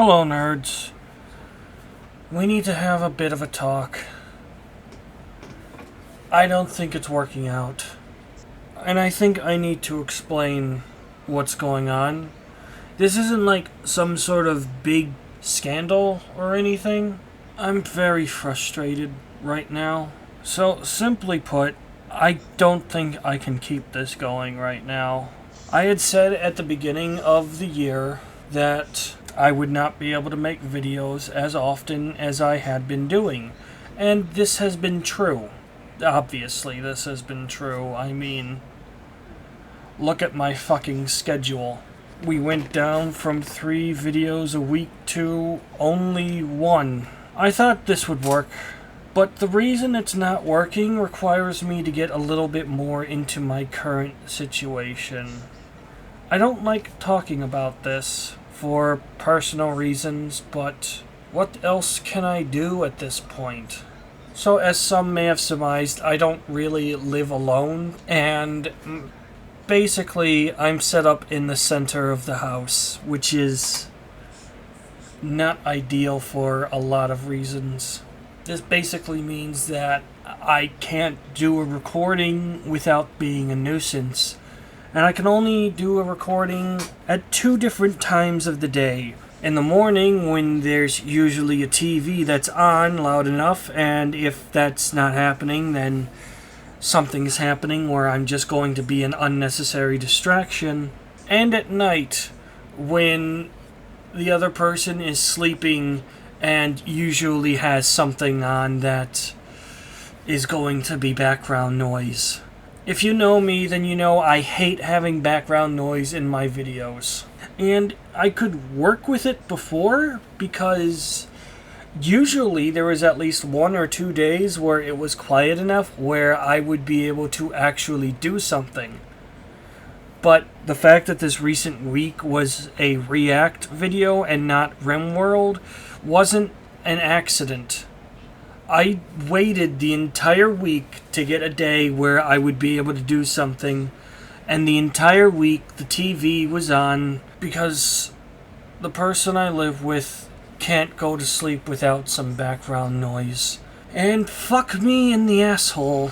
Hello, nerds. We need to have a bit of a talk. I don't think it's working out. And I think I need to explain what's going on. This isn't like some sort of big scandal or anything. I'm very frustrated right now. So, simply put, I don't think I can keep this going right now. I had said at the beginning of the year that I would not be able to make videos as often as I had been doing. And this has been true. Obviously, this has been true. I mean, look at my fucking schedule. We went down from 3 videos a week to only 1. I thought this would work, but the reason it's not working requires me to get a little bit more into my current situation. I don't like talking about this for personal reasons, but what else can I do at this point? So, as some may have surmised, I don't really live alone, and basically I'm set up in the center of the house, which is not ideal for a lot of reasons. This basically means that I can't do a recording without being a nuisance. And I can only do a recording at 2 different times of the day. In the morning, when there's usually a TV that's on loud enough, and if that's not happening, then something's happening where I'm just going to be an unnecessary distraction. And at night, when the other person is sleeping and usually has something on that is going to be background noise. If you know me, then you know I hate having background noise in my videos. And I could work with it before, because usually there was at least 1 or 2 days where it was quiet enough where I would be able to actually do something. But the fact that this recent week was a React video and not Rimworld wasn't an accident. I waited the entire week to get a day where I would be able to do something, and the entire week the TV was on because the person I live with can't go to sleep without some background noise. And fuck me in the asshole.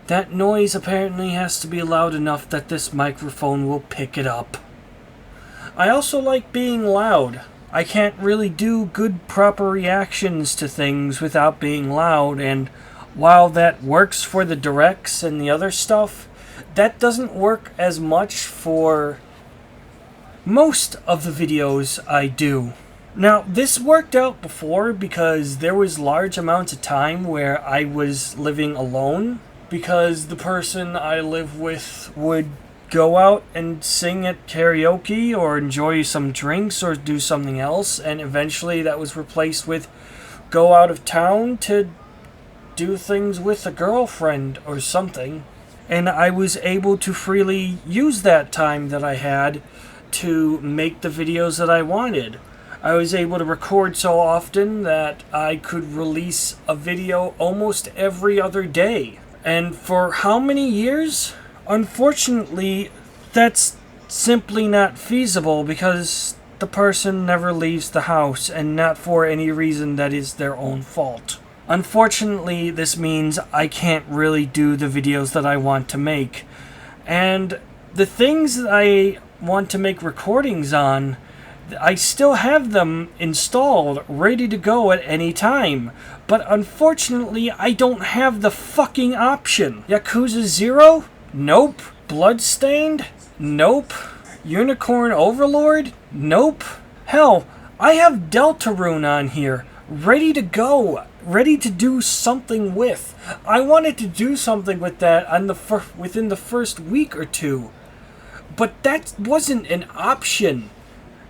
That noise apparently has to be loud enough that this microphone will pick it up. I also like being loud. I can't really do good proper reactions to things without being loud, and while that works for the directs and the other stuff, that doesn't work as much for most of the videos I do. Now, this worked out before because there was large amounts of time where I was living alone, because the person I live with would go out and sing at karaoke or enjoy some drinks or do something else, and eventually that was replaced with go out of town to do things with a girlfriend or something. And I was able to freely use that time that I had to make the videos that I wanted. I was able to record so often that I could release a video almost every other day. And for how many years? Unfortunately, that's simply not feasible because the person never leaves the house, and not for any reason that is their own fault. Unfortunately, this means I can't really do the videos that I want to make. And the things that I want to make recordings on, I still have them installed, ready to go at any time. But unfortunately, I don't have the fucking option. Yakuza 0? Nope. Bloodstained? Nope. Unicorn Overlord? Nope. Hell, I have Deltarune on here, ready to go, ready to do something with. I wanted to do something with that on within the first week or 2. But that wasn't an option.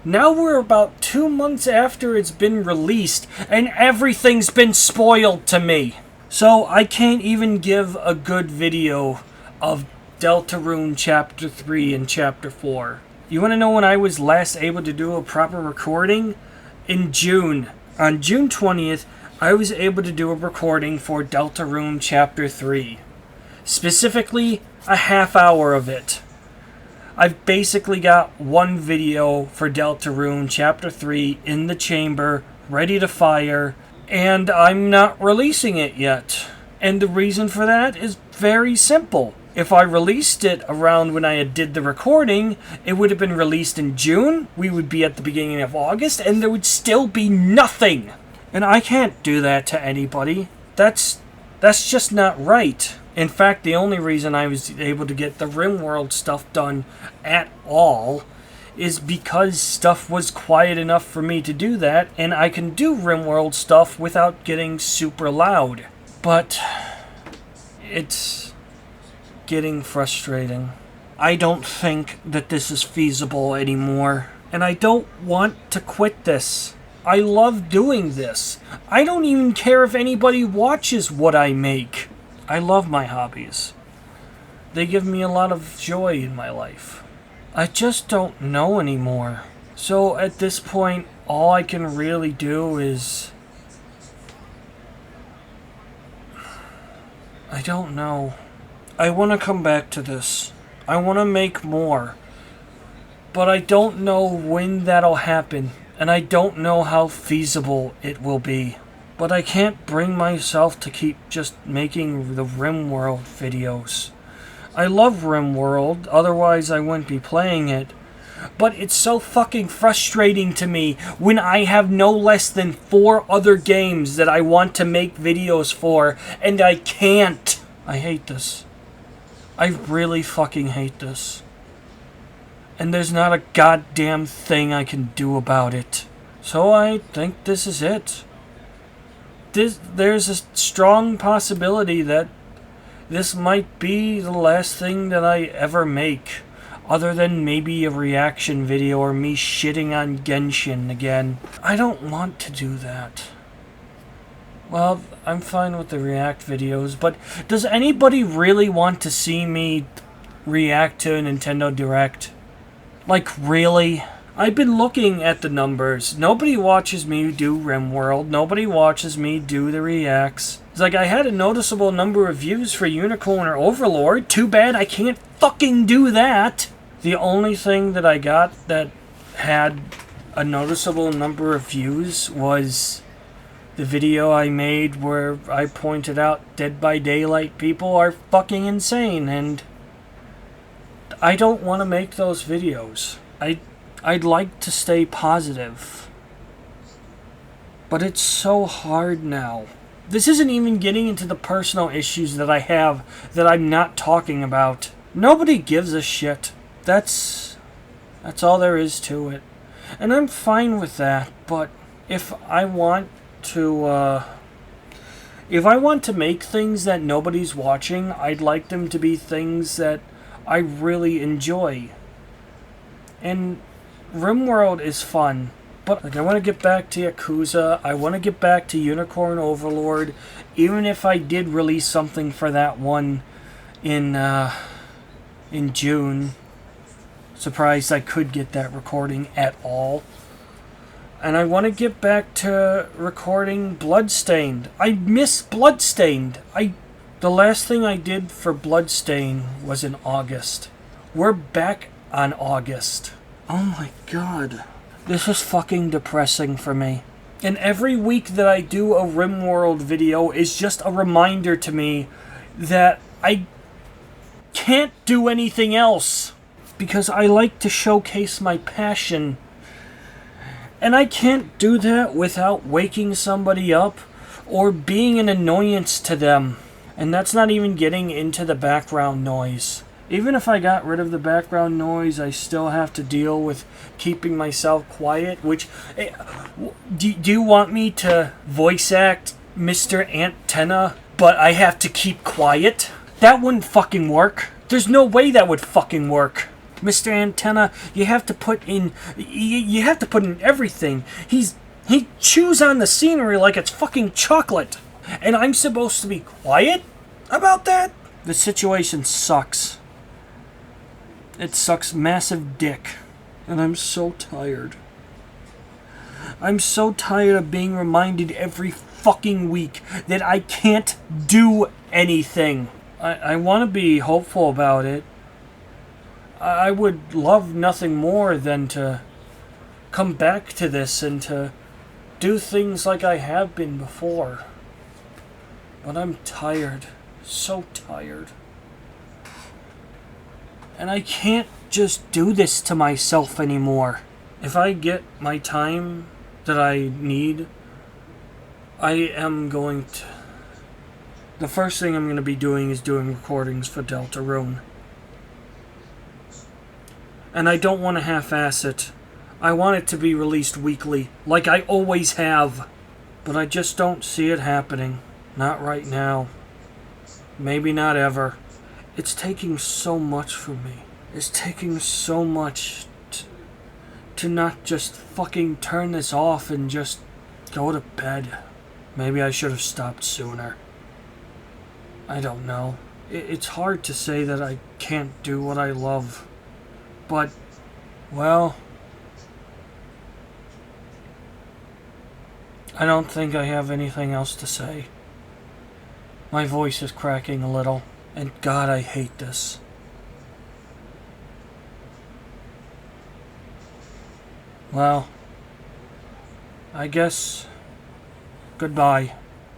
Now we're about 2 months after it's been released, and everything's been spoiled to me. So I can't even give a good video of Deltarune Chapter 3 and Chapter 4. You want to know when I was last able to do a proper recording? In June. On June 20th, I was able to do a recording for Deltarune Chapter 3. Specifically, a half hour of it. I've basically got one video for Deltarune Chapter 3 in the chamber, ready to fire, and I'm not releasing it yet. And the reason for that is very simple. If I released it around when I did the recording, it would have been released in June, we would be at the beginning of August, and there would still be nothing. And I can't do that to anybody. That's just not right. In fact, the only reason I was able to get the Rimworld stuff done at all is because stuff was quiet enough for me to do that, and I can do Rimworld stuff without getting super loud. But it's getting frustrating. I don't think that this is feasible anymore, and I don't want to quit this. I love doing this. I don't even care if anybody watches what I make. I love my hobbies. They give me a lot of joy in my life. I just don't know anymore. So at this point, all I can really do is... I don't know. I want to come back to this. I want to make more. But I don't know when that'll happen. And I don't know how feasible it will be. But I can't bring myself to keep just making the Rimworld videos. I love Rimworld, otherwise I wouldn't be playing it. But it's so fucking frustrating to me when I have no less than 4 other games that I want to make videos for, and I can't. I hate this. I really fucking hate this. And there's not a goddamn thing I can do about it. So I think this is it. There's a strong possibility that this might be the last thing that I ever make, other than maybe a reaction video or me shitting on Genshin again. I don't want to do that. Well, I'm fine with the react videos, but does anybody really want to see me react to a Nintendo Direct? Like, really? I've been looking at the numbers. Nobody watches me do Rimworld. Nobody watches me do the reacts. It's like I had a noticeable number of views for Unicorn or Overlord. Too bad I can't fucking do that. The only thing that I got that had a noticeable number of views was the video I made where I pointed out Dead by Daylight people are fucking insane, and I don't want to make those videos. I'd like to stay positive. But it's so hard now. This isn't even getting into the personal issues that I have that I'm not talking about. Nobody gives a shit. That's all there is to it. And I'm fine with that, but if I want to make things that nobody's watching, I'd like them to be things that I really enjoy. And Rimworld is fun, but like I want to get back to Yakuza, I want to get back to Unicorn Overlord, even if I did release something for that one in June. Surprised I could get that recording at all. And I want to get back to recording Bloodstained. I miss Bloodstained. The last thing I did for Bloodstained was in August. We're back on August. Oh my god. This is fucking depressing for me. And every week that I do a Rimworld video is just a reminder to me that I can't do anything else. Because I like to showcase my passion. And I can't do that without waking somebody up or being an annoyance to them. And that's not even getting into the background noise. Even if I got rid of the background noise, I still have to deal with keeping myself quiet, which... Do you want me to voice act Mr. Antenna, but I have to keep quiet? That wouldn't fucking work. There's no way that would fucking work. Mr. Antenna, you have to put in... You have to put in everything. He chews on the scenery like it's fucking chocolate. And I'm supposed to be quiet about that? The situation sucks. It sucks massive dick. And I'm so tired. I'm so tired of being reminded every fucking week that I can't do anything. I want to be hopeful about it. I would love nothing more than to come back to this and to do things like I have been before. But I'm tired. So tired. And I can't just do this to myself anymore. If I get my time that I need, I am going to... The first thing I'm going to be doing is doing recordings for Deltarune. And I don't want to half-ass it. I want it to be released weekly, like I always have. But I just don't see it happening. Not right now. Maybe not ever. It's taking so much from me. It's taking so much to not just fucking turn this off and just go to bed. Maybe I should have stopped sooner. I don't know. It's hard to say that I can't do what I love. But, well, I don't think I have anything else to say. My voice is cracking a little, and God, I hate this. Well, I guess goodbye.